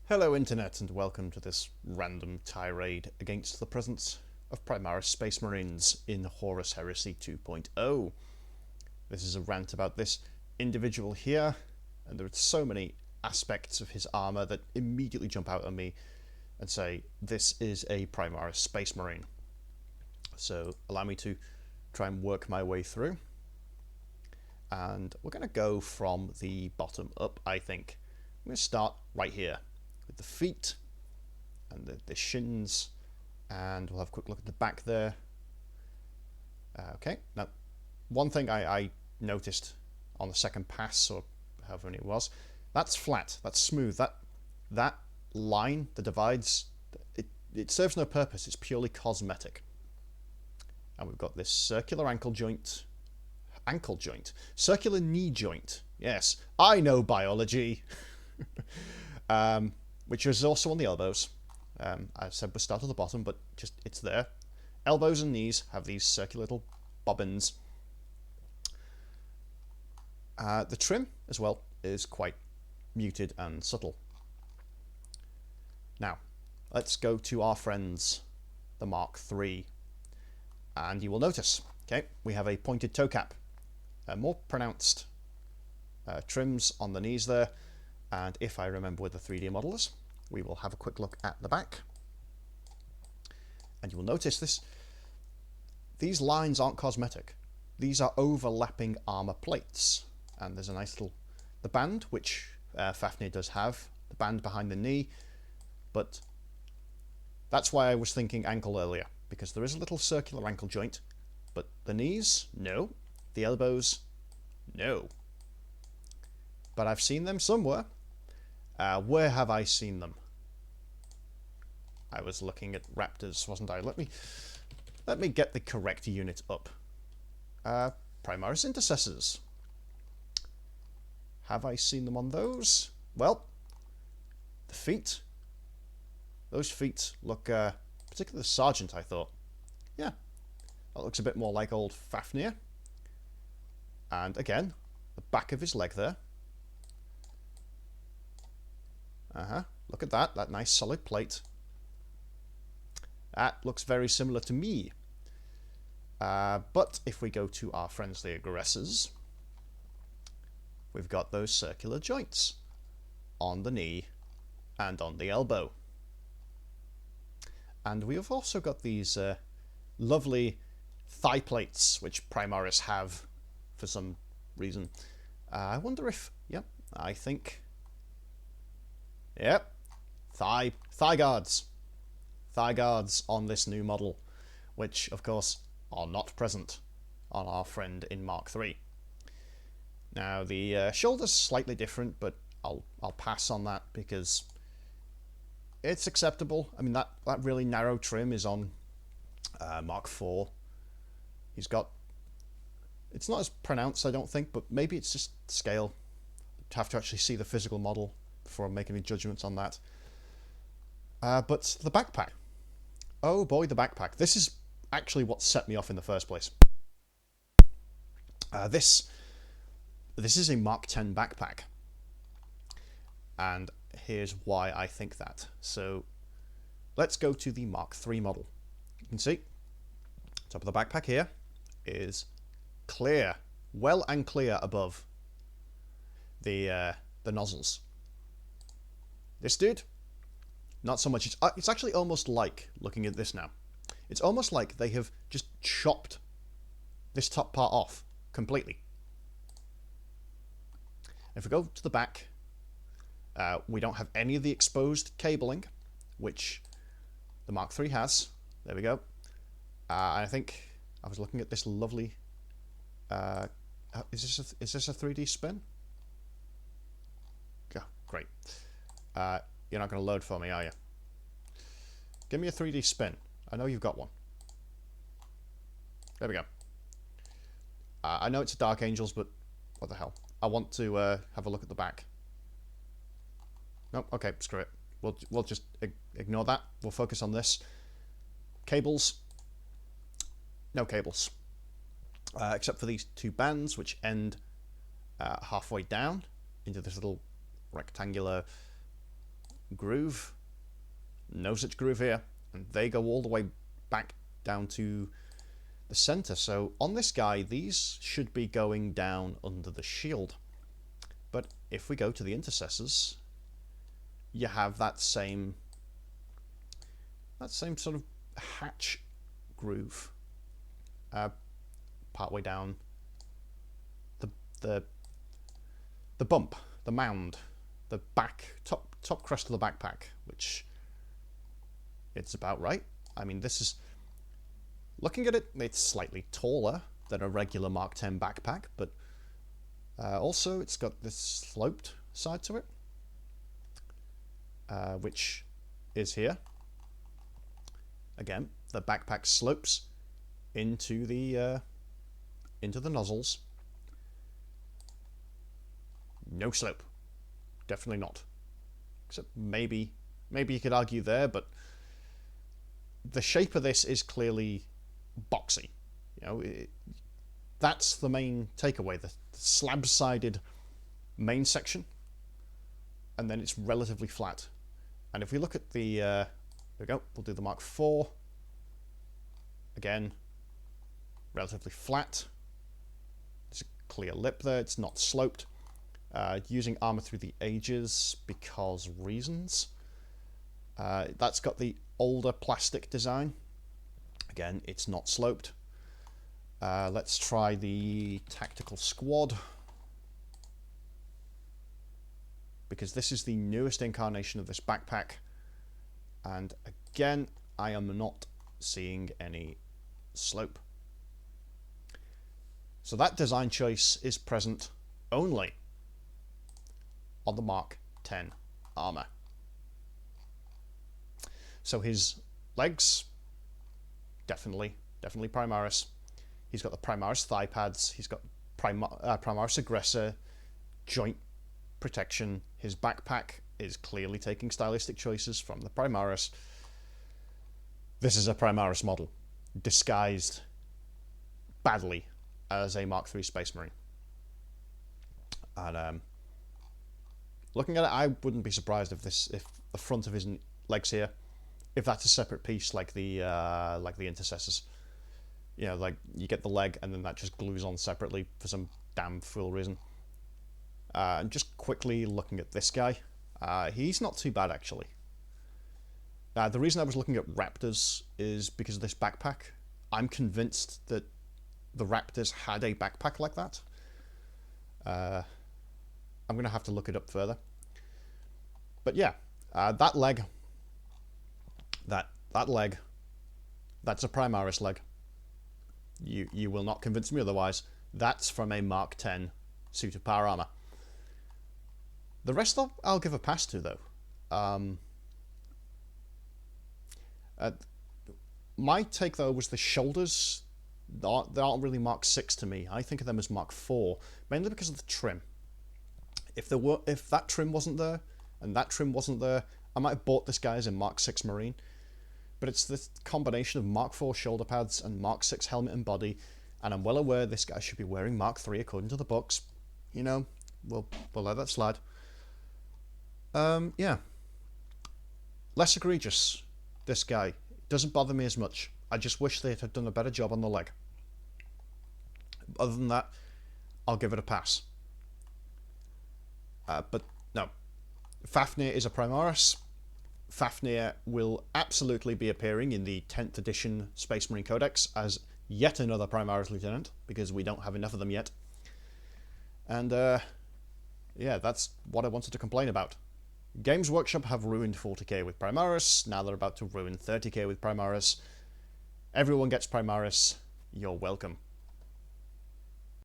Hello Internet and welcome to this random tirade against the presence of Primaris Space Marines in Horus Heresy 2.0. This is a rant about this individual here, and there are so many aspects of his armour that immediately jump out at me and say, this is a Primaris Space Marine. So allow me to try and work my way through. And we're going to go from the bottom up, I think. I'm going to start right here with the feet and the shins, and we'll have a quick look at the back there. Okay, now one thing I noticed on the second pass, or however many it was, that's flat, that's smooth, that line that divides, it serves no purpose, it's purely cosmetic. And we've got this circular ankle joint, circular knee joint, yes, I know biology. Which is also on the elbows. I said we start at the bottom, but just it's there. Elbows and knees have these circular little bobbins. The trim, as well, is quite muted and subtle. Now, let's go to our friends, the Mark III. And you will notice, okay, we have a pointed toe cap. More pronounced trims on the knees there. And if I remember where the 3D model is, we will have a quick look at the back. And you will notice these lines aren't cosmetic. These are overlapping armor plates. And there's a nice little, the band, which Fafnir does have, the band behind the knee. But that's why I was thinking ankle earlier, because there is a little circular ankle joint. But the knees, no. The elbows, no. But I've seen them somewhere. Where have I seen them? I was looking at Raptors, wasn't I? Let me get the correct unit up. Primaris Intercessors. Have I seen them on those? Well, the feet. Those feet look, particularly the Sergeant, I thought. Yeah, that looks a bit more like old Fafnir. And again, the back of his leg there. Look at that nice solid plate. That looks very similar to me. But if we go to our friends the aggressors, we've got those circular joints on the knee and on the elbow. And we have also got these lovely thigh plates, which Primaris have for some reason. I wonder if, yep, I think... Yep, thigh guards. Thigh guards on this new model, which, of course, are not present on our friend in Mark III. Now, the shoulder's slightly different, but I'll pass on that because it's acceptable. I mean, that really narrow trim is on Mark IV. He's got... It's not as pronounced, I don't think, but maybe it's just scale. You'd have to actually see the physical model before I make any judgments on that. But the backpack. Oh boy, the backpack. This is actually what set me off in the first place. This is a Mark X backpack. And here's why I think that. So let's go to the Mark III model. You can see, top of the backpack here is clear, well and clear above the nozzles. This dude, not so much. It's actually almost like, looking at this now, it's almost like they have just chopped this top part off completely. If we go to the back, we don't have any of the exposed cabling, which the Mark III has. There we go. I think I was looking at this lovely... is this a 3D spin? Yeah, great. You're not going to load for me, are you? Give me a 3D spin. I know you've got one. There we go. I know it's a Dark Angels, but what the hell? I want to have a look at the back. Nope, okay, screw it. We'll just ignore that. We'll focus on this. Cables. No cables. Except for these two bands, which end halfway down into this little rectangular groove. No such groove here. And they go all the way back down to the center. So on this guy, these should be going down under the shield. But if we go to the intercessors, you have that same sort of hatch groove partway down the bump, the mound, the top crest of the backpack, which it's about right. I mean, this is, looking at it, it's slightly taller than a regular Mark X backpack, but also it's got this sloped side to it, which is here. Again, the backpack slopes into the nozzles. No slope, definitely not. Except maybe you could argue there, but the shape of this is clearly boxy. You know, that's the main takeaway. The slab-sided main section, and then it's relatively flat. And if we look at the, there we go. We'll do the Mark IV. Again, relatively flat. There's a clear lip there. It's not sloped. Using armor through the ages because reasons. That's got the older plastic design. Again, it's not sloped. Let's try the tactical squad, because this is the newest incarnation of this backpack, and again, I am not seeing any slope. So that design choice is present only on the Mark X armor. So his legs, definitely Primaris. He's got the Primaris thigh pads. He's got Primaris aggressor, joint protection. His backpack is clearly taking stylistic choices from the Primaris. This is a Primaris model, disguised badly as a Mark III Space Marine. And looking at it, I wouldn't be surprised if the front of his legs here, if that's a separate piece like the intercessors. You know, like you get the leg and then that just glues on separately for some damn fool reason. And just quickly looking at this guy, he's not too bad actually. The reason I was looking at Raptors is because of this backpack. I'm convinced that the Raptors had a backpack like that. I'm going to have to look it up further. But yeah, that leg, that leg, that's a Primaris leg. You will not convince me otherwise. That's from a Mark X suit of power armor. The rest I'll give a pass to, though. My take, though, was the shoulders. They aren't really Mark VI to me. I think of them as Mark IV, mainly because of the trim. If that trim wasn't there, and that trim wasn't there, I might have bought this guy as a Mark VI Marine. But it's this combination of Mark IV shoulder pads and Mark VI helmet and body, and I'm well aware this guy should be wearing Mark III according to the books. You know, we'll let that slide. Yeah. Less egregious, this guy. Doesn't bother me as much. I just wish they had done a better job on the leg. Other than that, I'll give it a pass. But no. Fafnir is a Primaris. Fafnir will absolutely be appearing in the 10th edition Space Marine Codex as yet another Primaris Lieutenant, because we don't have enough of them yet. And, yeah, that's what I wanted to complain about. Games Workshop have ruined 40k with Primaris, now they're about to ruin 30k with Primaris. Everyone gets Primaris, you're welcome.